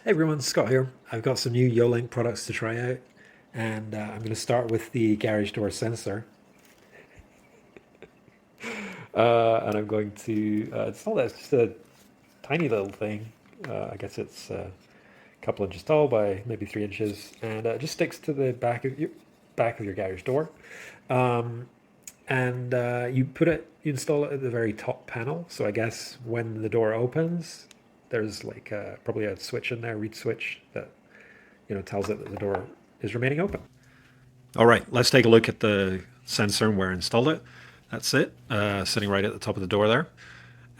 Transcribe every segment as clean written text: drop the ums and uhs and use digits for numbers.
Hey everyone, Scott here. I've got some new YoLink products to try out, and I'm going to start with the garage door sensor. And I'm going to install that. It's just a tiny little thing. I guess it's a couple inches tall by maybe 3 inches, and it just sticks to the back of your garage door. Um, and you install it at the very top panel. So I guess when the door opens, there's like probably a switch in there, reed switch that tells it that the door is remaining open. All right, let's take a look at the sensor and where I installed it. That's it, sitting right at the top of the door there.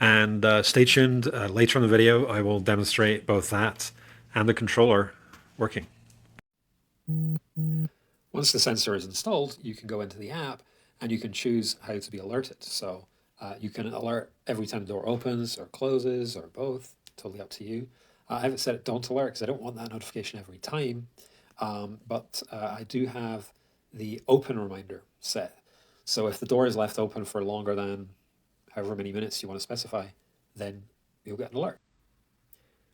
And stay tuned. Later in the video, I will demonstrate both that and the controller working. Once the sensor is installed, you can go into the app and you can choose how to be alerted. So you can alert every time the door opens or closes or both, totally up to you. I haven't set it don't alert because I don't want that notification every time. But I do have the open reminder set. So if the door is left open for longer than however many minutes you want to specify, then you'll get an alert.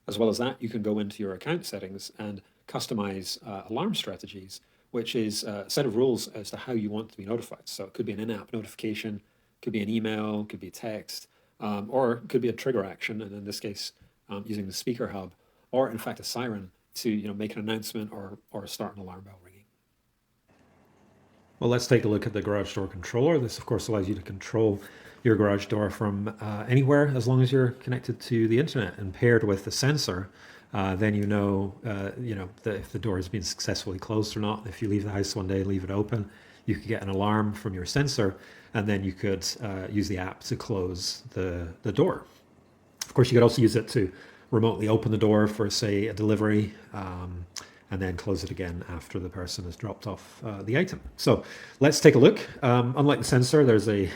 As well as that, you can go into your account settings and customize alarm strategies, which is a set of rules as to how you want to be notified. So it could be an in-app notification, could be an email, could be text, or it could be a trigger action, and in this case, using the speaker hub, or in fact a siren to make an announcement or start an alarm bell ringing. Well, let's take a look at the garage door controller. This, of course, allows you to control your garage door from anywhere as long as you're connected to the internet and paired with the sensor. Then you know that if the door has been successfully closed or not. If you leave the house one day, leave it open, you could get an alarm from your sensor, and then you could use the app to close the door. Of course, you could also use it to remotely open the door for, say, a delivery, and then close it again after the person has dropped off the item. So let's take a look. Unlike the sensor, there's a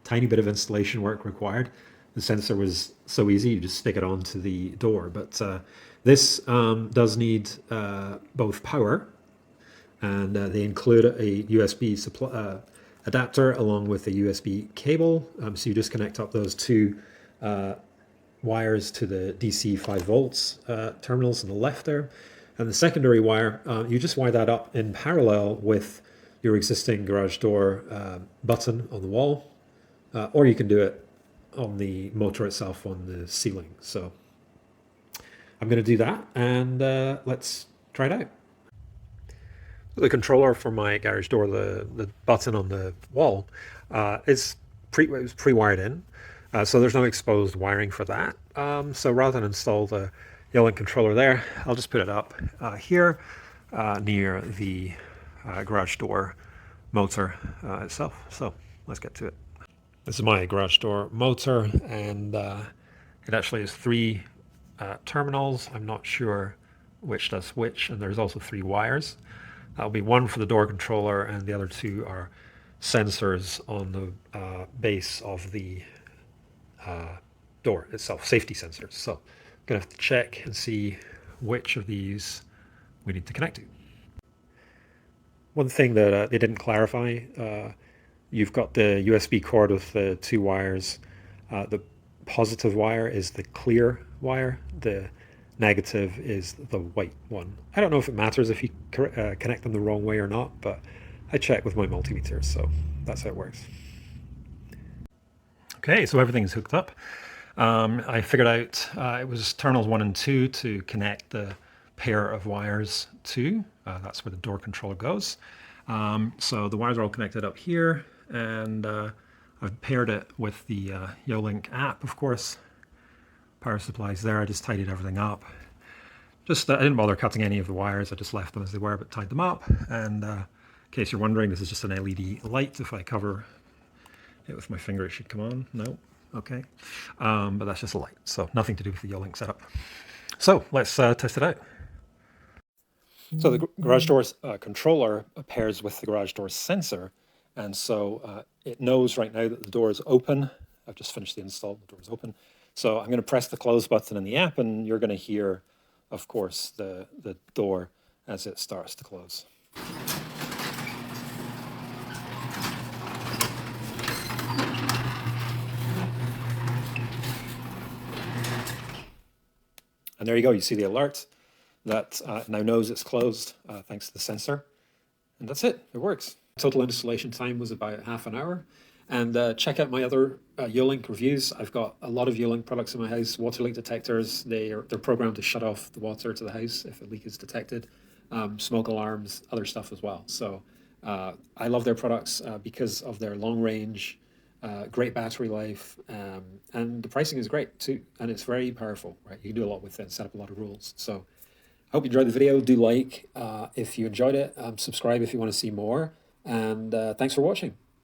tiny bit of installation work required. The sensor was so easy, you just stick it onto the door. But this does need both power, and they include a USB adapter along with a USB cable. So you just connect up those two wires to the DC 5 volts terminals on the left there. And the secondary wire, you just wire that up in parallel with your existing garage door button on the wall, or you can do it on the motor itself on the ceiling. So I'm going to do that, and let's try it out. The controller for my garage door, the button on the wall, it was pre-wired in, so there's no exposed wiring for that. So rather than install the YoLink controller there, I'll just put it up here near the garage door motor itself. So let's get to it. This is my garage door motor, and it actually has three terminals. I'm not sure which does which, and there's also three wires. That'll be one for the door controller, and the other two are sensors on the base of the door itself, safety sensors. So I'm going to have to check and see which of these we need to connect to. One thing that they didn't clarify, you've got the USB cord with the two wires. The positive wire is the clear wire. The negative is the white one. I don't know if it matters if you connect them the wrong way or not, but I checked with my multimeter, so that's how it works. Okay, so everything's hooked up. I figured out it was terminals 1 and 2 to connect the pair of wires to. That's where the door controller goes. So the wires are all connected up here, and I've paired it with the YoLink app, of course. Power supplies there. I just tidied everything up. I didn't bother cutting any of the wires. I just left them as they were, but tied them up. And in case you're wondering, this is just an LED light. If I cover it with my finger, it should come on. No. Okay. But that's just a light. So nothing to do with the YoLink setup. So let's test it out. So the garage door controller pairs with the garage door sensor. And so it knows right now that the door is open. I've just finished the install. The door is open. So I'm going to press the close button in the app, and you're going to hear, of course, the door as it starts to close. And there you go. You see the alert. that now knows it's closed thanks to the sensor. And that's it. It works. Total installation time was about half an hour. And check out my other YoLink reviews. I've got a lot of YoLink products in my house. Water leak detectors. They're programmed to shut off the water to the house if a leak is detected. Smoke alarms, other stuff as well. So I love their products because of their long range, great battery life, and the pricing is great too. And it's very powerful, right? You can do a lot with it, set up a lot of rules. So I hope you enjoyed the video. Do like if you enjoyed it. Subscribe if you want to see more. And thanks for watching.